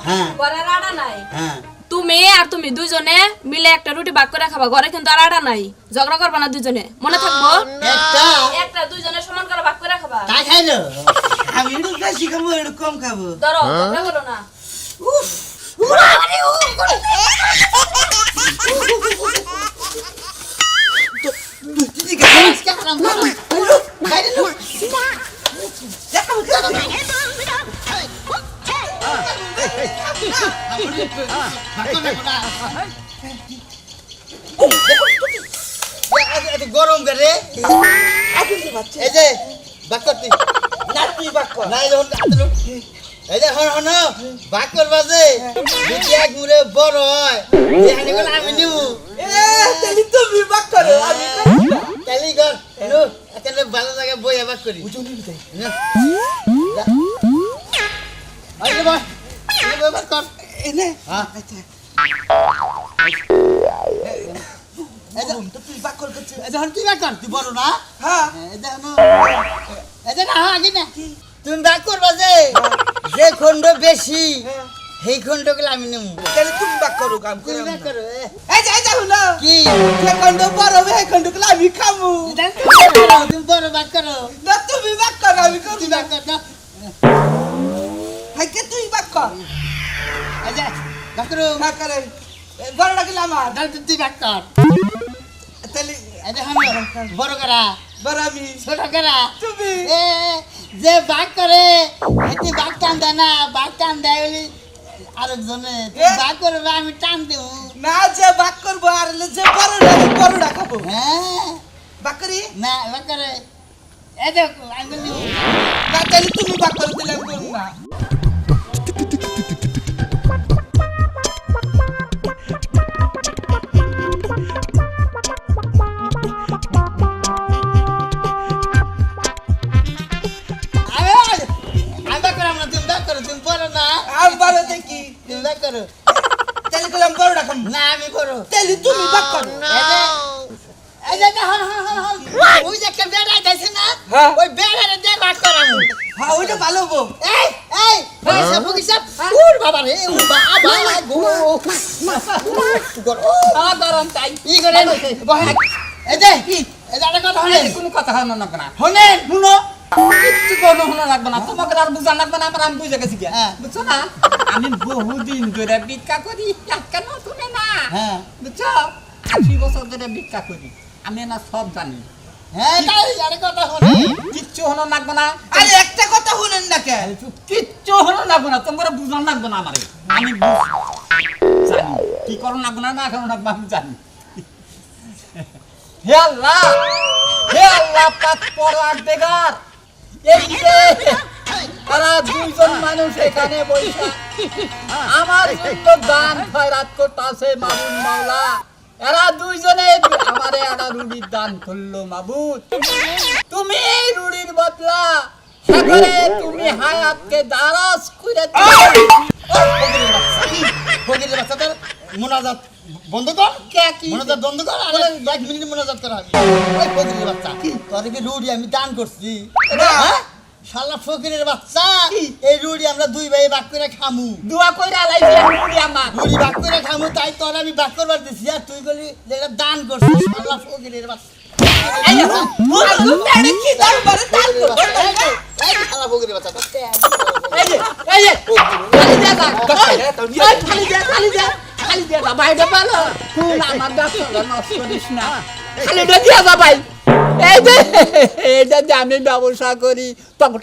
হ্যাঁ ঘরের আড়া নাই হ্যাঁ তুমি আর তুমি দুইজনে মিলে একটা রুটি ভাগ করে খাবা ঘরে কিন্তু আর আড়া নাই ঝগড়া করবা না দুইজনে মনে থাকবো একটা একটা দুইজনে সমান করে ভাগ করে খাবা তাই খাইলো আমি একটু বেশি খাবো একটু কম খাবো ধরো ঝগড়া করো না উফ গরম করে এই যে বাক করতি না তুই বাক কর না যখন এই যে হন হন বাক করবা যে যদি এক মুরে বড় হয় এখানে কোন আমি নিব তাহলে তুমি বাক করো আমি তাহলে কর নো এখানে ভালো জায়গা বই বাক করি বুঝুনি তাই আরে বাহ এই বাক কর এনে হ্যাঁ আচ্ছা তুই বাক কর করছিস যখন তুই বাক কর তুই বড় না হ্যাঁ এটা না আগে না তুমি বাক করবা যে যে খন্ড বেশি সেই খন্ডগুলো আমি নেব তাহলে তুমি বাক করো কাম করে বাক করো এই যাই যাও না কি যে খন্ড বড় হবে এই খন্ডগুলো আমি খামু তুমি বড় বাক করো না তুমি বাক করো আমি করব তুই বাক কর না হাই কে তুই বাক কর আচ্ছা বাক করো না করে বড়টা কি আমার তুই বাক কর তাহলে এটা হন বড় করা বড় আমি ছোট করা তুমি এ যে বাক করে এতে বাক টান দেয় না বাক টান দেয় বলি আরেকজনে বাক করবে আমি টান দেব না যে বাক করবো আর যে বড়টা খাবো হ্যাঁ বাক করি না বাক করে এই দেখো আমি বলি না তাহলে তুমি বাক করে দিলে আমি করবো না আমি বাক করাম না তুমি বাক করো তুমি বলো না আমি বড় দেখি তুমি বাক করো তাহলে করলাম বড়টা খাবো না আমি করো তাহলে তুমি বাক করো এই যে হন হন হন হন ওই যে একটা বেড়া আছে না হ্যাঁ। ওই বেড়ারে দিয়ে বাক করামু হ্যাঁ ওইটা ভালো হবো এই পয়সা ফুকিসা উর বাবা রে উর বাবা গো গরম তাই ই করে এই যে একটা কথা হলেন কোনো কথা হলো না কেনা হলেন শুনো কিচ্ছু কোনো হলো লাগবে না তোমাকে আর বুঝা লাগবে না আমি বুঝে গেছি গিয়া হ্যাঁ। বুঝছো না আমি বহুদিন ধরে ভিক্ষা করি একটা নতুনে না হ্যাঁ বুঝছো 80 বছর ধরে ভিক্ষা করি আমি না সব জানি হ্যাঁ তাই একটা কথা হলেন কিচ্ছু হলো লাগবে না আরে একটা কথা শুনেন না কে কিচ্ছু হলো লাগবে না তোমার বুঝান লাগবে না আমারে আমি জানি কি করো লাগবে না করো লাগবে আমি জানি হে আল্লাহ পাক পরার দেগার এই যে তারা দুইজন মানুষ এখানে বসে আমার জন্য দান খয়রাত করতেছে মাবুদ মাওলা এরা দুইজনে আমারে একটা রুটির দান করলো মাবুদ তুমি এই রুটির বদলা সাগরে তুমি হায়াতকে দারাজ করে ফকিরের বাচ্চাদের মোনাজাত বন্ধ কর কে কি মোনাজাত বন্ধ কর আরে 1 মিনিট মোনাজাত করা ওই ফকিরের বাচ্চা তোর কি রুটি আমি দান করছি হ্যাঁ শালা ফকিরের বাচ্চা এই রুটি আমরা দুই ভাই ভাগ করে খামু দোয়া কইরা লাইছি রুটি আমার রুটি ভাগ করে খামু তাই তোর আমি ভাগ করবার দিছি আর তুই বলি যে এটা দান করছিস শালা ফকিরের বাচ্চা এই কি দাম বড় দাম এই শালা ফকিরের বাচ্চা যে খালি দিয়া যা বাইরে পালো তুই আমার ব্যবসা নষ্ট করিস না খালি দিয়া যা ভাই এই যে আমি ব্যবসা করি তখন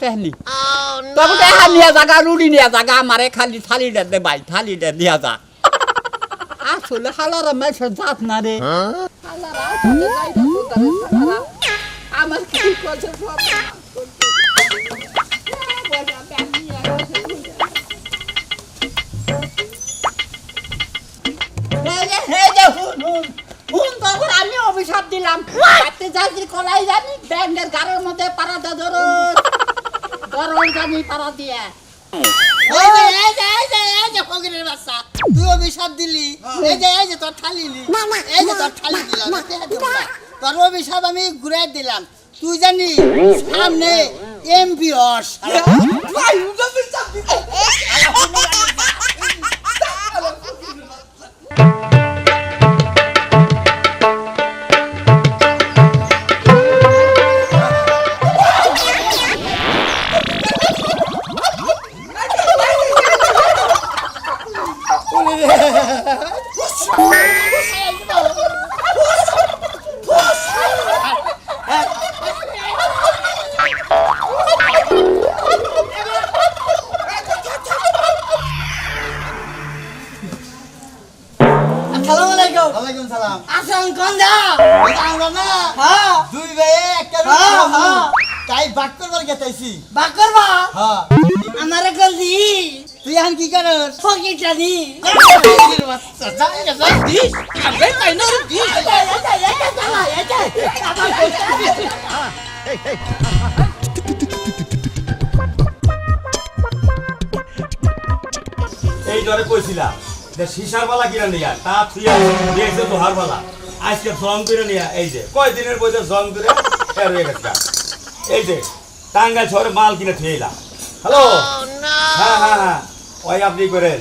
নিয়ে জাগা রুটি নিয়ে জাগা আমারে খালি থালিটা দে ভাই থালিটা দিয়া যা আসলে হালারা মেসে যাত না রে হালারা আসলে যাই না তোদের হালারা আমার কি করছে সব আমি অভিশাপ দিলাম কলাই জানি ব্যাংকের গাড়ির মধ্যে পাড়াটা ধরো জানি পাড়া দিয়ে এই যে ফকিরের বাচ্চা তুই অভিশাপ দিলি এই যে তোর থালি এই যে তোর থালি দিলাম তোর অভিশাপ আমি ঘুরাই দিলাম তুই জানি সামনে এমপি হস আসসালামু আলাইকুম ওয়ালাইকুম সালাম আসসালাম কোন যা এই যে আমরা না হ্যাঁ দুই ভাই একটা হ্যাঁ, হ্যাঁ। তাই বাক করবার গেতাইছি বাক করবা হ্যাঁ আমারে গলদি তুই এখন কি করস ফকিটা দি এই ধরে কইছিলাম যে সিসার বালা কিনা নিয়া তা থুইয়া দিয়েছে লোহার বালা আজকে জং করে নিয়া এই যে কয়দিনের বইতে জং করে ফের হয়ে গেছে এই যে টাঙ্গাইল শহরে মাল কিনে থুইলাম হ্যালো হ্যাঁ হ্যাঁ হ্যাঁ ওই আপনি করেন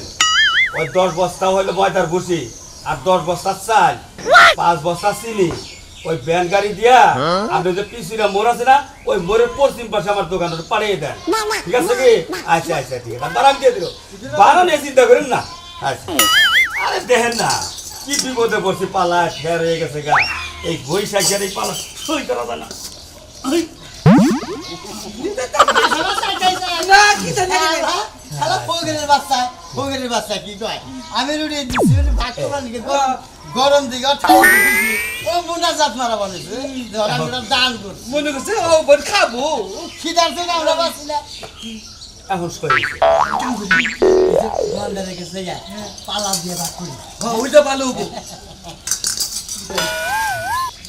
ওই 10 বস্তা হইলো ময়দার ভুসি আর 10 বস্তা চাল 5 বস্তা চিনি ওই ভ্যান গাড়ি দিয়া আপনি যে পিসিরা মোড় আছে না ওই মোড়ের পশ্চিম পাশে আমার দোকানটা পাঠিয়ে দেন ঠিক আছে কি আচ্ছা আচ্ছা ঠিক আছে বারাম দিয়ে দিল বারাম নিয়ে চিন্তা করেন না আচ্ছা আরে দেখেন না কি বিপদে পড়ছি পালা ঠের হয়ে গেছে গা এই বৈশাখের এই পালা সই করা যায় না না কি জানি হ্যালো ফগরের বাচ্চা কি কয় আমি রুটি দিছি ভাত করবার নিকে গরম দিকে ঠান্ডা দিছি ও মুনা জাত মারা বানাইছে আমরা দান কর মনে করছে ও বন খাবো খিদার থেকে আমরা বাঁচলা এখন সই হয়েছে গন্ডা রেখেছে গা পালা দিয়ে ভাত করি ওইটা ভালো হবো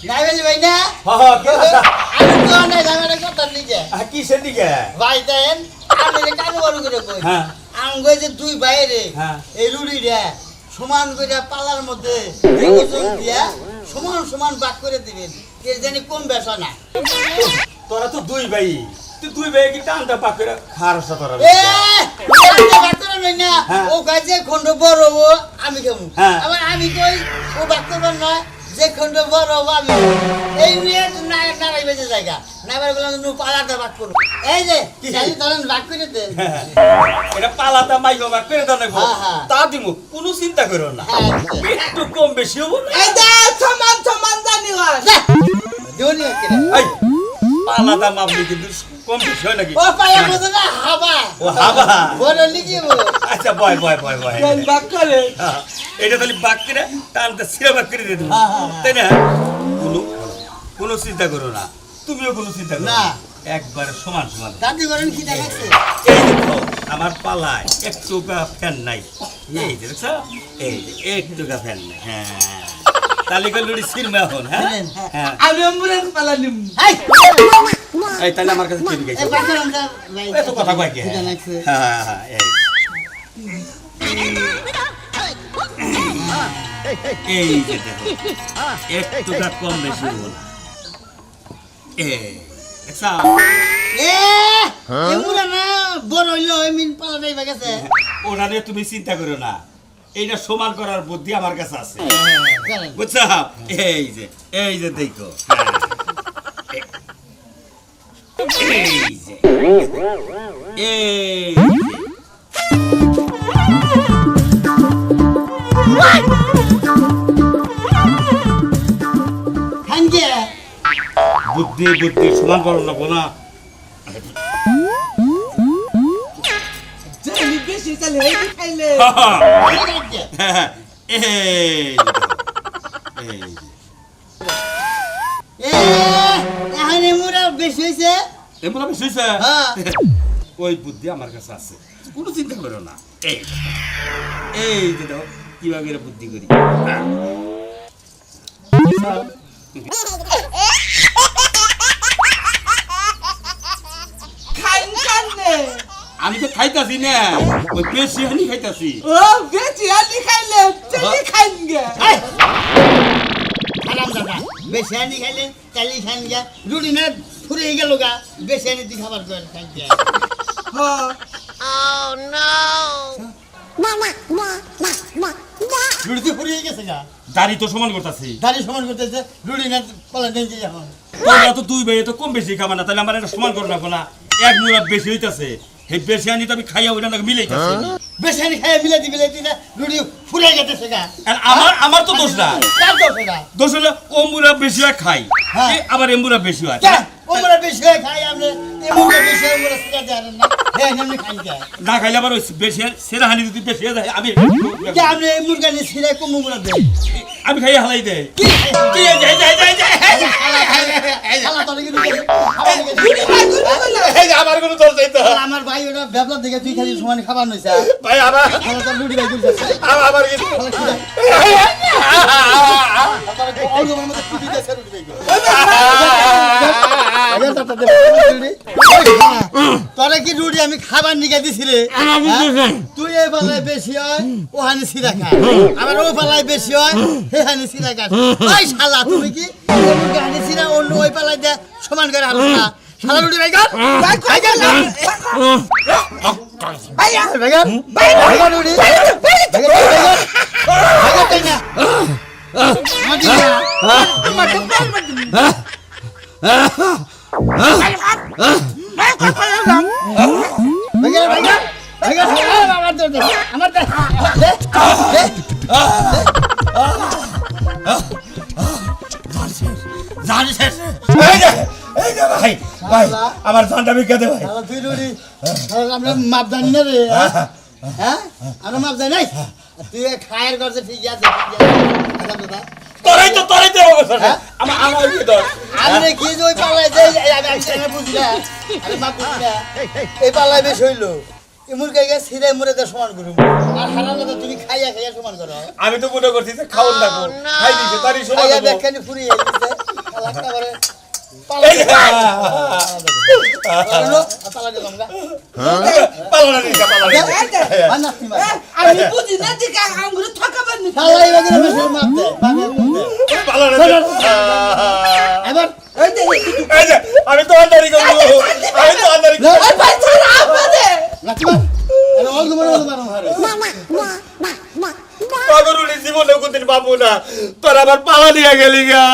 নাইবেলি ভাই না হ্যাঁ হ্যাঁ কি কথা? আমি তো না জামারে কথা লিখে কিসের দিকে ভাই দেন আমি রে কানে বড় করে কই হ্যাঁ আঙ্গে যে দুই বাইরে হ্যাঁ। এই রুড়ি রে সমান করে পালার মধ্যে দুইজন দিয়া সমান সমান ভাগ করে দিবেন কে জানি কম বেশা না তোরা তো দুই ভাই তুই দুই ভাই কি টানটা পাকে খারস তোরা এ আমি ভাগ করে নই না হ্যাঁ। ও গাছে খন্ড বড় ও আমি খাবো হ্যাঁ। আবার আমি কই ও ভাগ করবার না যে খন্ড বড় ও আমি খাবো। এই নিয়ে না নারাই বেঁচে জায়গা নাইবার বললাম নু পালাটা ভাগ করো এই যে খালি ধরেন ভাগ করে দেন এটা পালাটা মাইগো বা করে দাও নাকবো হ্যাঁ, হ্যাঁ। তা দিমু কোনো চিন্তা করো না হ্যাঁ একটু কম বেশি হবো না এই দে সমান সমান জানি হয় দুনিয়া কেন এই পালাটা মাপলি কিন্তু কম বেশি হয় নাকি ও পায়া বুঝো না হাবা ও হাবা বড় লিখিব আচ্ছা বয় বয় বয় বয় কোন বাক করে হ্যাঁ, এটা তাহলে বাক করে টানটা সিরা বাক করে দিয়ে দেবো হ্যাঁ, হ্যাঁ, হ্যাঁ। তাই না কোনো কোনো চিন্তা করো না তুমিও কোনো চিন্তা করো না। না একবারে সমান সমান দাদি করেন কি দেখাচ্ছে এই দেখো আমার পালায় একটু ফ্যান নাই এই যে দেখছো এই যে একটু ফ্যান নাই হ্যাঁ তালিকা লুড়ি সিরমা এখন হ্যাঁ হ্যাঁ আমি আমরের পালা নিম এই এই তাহলে আমার কাছে কি গেছে এই পাশে আমরা ভাই এত কথা কয় কি কি দেখাচ্ছে হ্যাঁ হ্যাঁ এই যে দেখো একটু কম বেশি হবো না এই দেখছো এ এমুরা না বড় হইলো এই মিন পালা দেই গেছে ওরা নিয়ে তুমি চিন্তা করো না এইটা সমান করার বুদ্ধি আমার কাছে আছে করেন বুঝছো এই যে দেখো এই যে এই খানকে বুদ্ধি বুদ্ধি সমান করো না বোনা জানি বেশি চলে এই খাইলে এ এখন এমুরা বেশি হইছে এমন আমি শুইছে হ্যাঁ। ওই বুদ্ধি আমার কাছে আছে কোনো চিন্তা করো না এই যে দেখো কিভাবে এরা বুদ্ধি করি খাইন কানে আমি তো খাইতাছি না ওই বেশি হানি খাইতাছি ও বেশি আলি খাইলে চলি খাইন গে আরাম দাদা বেশি আনি খাইলে চালি খান গা রুটি না ফুরে গেল গা বেশি আনি তুই খাবার করে খাই গা রুটি তো ফুরিয়ে গেছে গা দাড়ি তো সমান করতাছি দাড়ি সমান করতেছে রুটি না পালা দেন যে এখন তোমরা তো দুই ভাই তো কম বেশি খাবা না তাহলে আমার এটা সমান করো না কোনা এক মুড়া বেশি হইতাছে এই বেশি আনি তো আমি খাইয়া ওইটা নাকি মিলেই যাচ্ছে বেশানি খাই মিলাতি না রুটি ফুরে গেছে গা আর আমার তো দোষ না কার দোষ এটা দোষ হলো অম্বুরা বেশি হয় খাই হ্যাঁ। আবার এম্বুরা বেশি হয় কে ওমরা বেশি হয় খাই আপনি এমরা বেশি হয় ওমরা সিগা দেন না হ্যাঁ এমনি খাই কে না খাইলে আবার ওই বেশি সেরা হানি যদি বেশি হয়ে যায় কে আপনি মুরগা নি সিরা কম মুরগা দেন আমি খাইয়া হালাই দেয় কি কি যাই খালা তোর কি রুটি এই যে আমার কোনো দোষ নেই তো আমার ভাই ওটা ব্যবসা দেখে তুই খালি সমান খাবার নইছা ভাই আমার খালা তোর রুটি ভাই দিছে আমার কিছু খালা কি দেয় তোর অল্প মধ্যে রুটি দিছে রুটি ভাই তোরা কি রুটি আমি খাবার নিকে দিছি রে তুই এই বেলায় বেশি হয় ও হানি সিরা খা আবার ও বেলায় বেশি হয় হে হানি সিরা খা ওই শালা তুমি কি মুরগি হানি সিরা অন্য ওই বেলায় দে সমান করে হালো না শালা রুটি ভাই কর ভাই কর ভাই কর রুটি ভাই কর না মাটি না আমার জানটা বিখ্যাত ভাই তুই রুটি আমরা মাপ জানি না রে হ্যাঁ আমরা মাপ জানি নাই তুই খায়ের করছে ঠিক আছে তোরাই তো আমার কি দোষ আমি কি যে ওই পাল্লায় আমি বুঝি না আমি মাপ বুঝি না এই পাল্লায় বেশ হইলো মুরগা গিয়ে সিরাই মুরে সমান করুন আর হারালে তো তুমি খাইয়া খাইয়া সমান করো আমি তো মনে করছি যে খাওয়ান না খাই দিছে তারই সমান খাইয়া দেখখানি ফুরিয়ে গেছে লাখটা করে আমি বুঝি না যে আঙ্গুরে ঠকাবার নি এবার আমি তো আন্দারি করবো আমি তো আন্দারি ওই ভাই ছাড়া আমারে জীবনে কোনদিন বাবু না তোর আবার পালা নিয়ে গেলি গা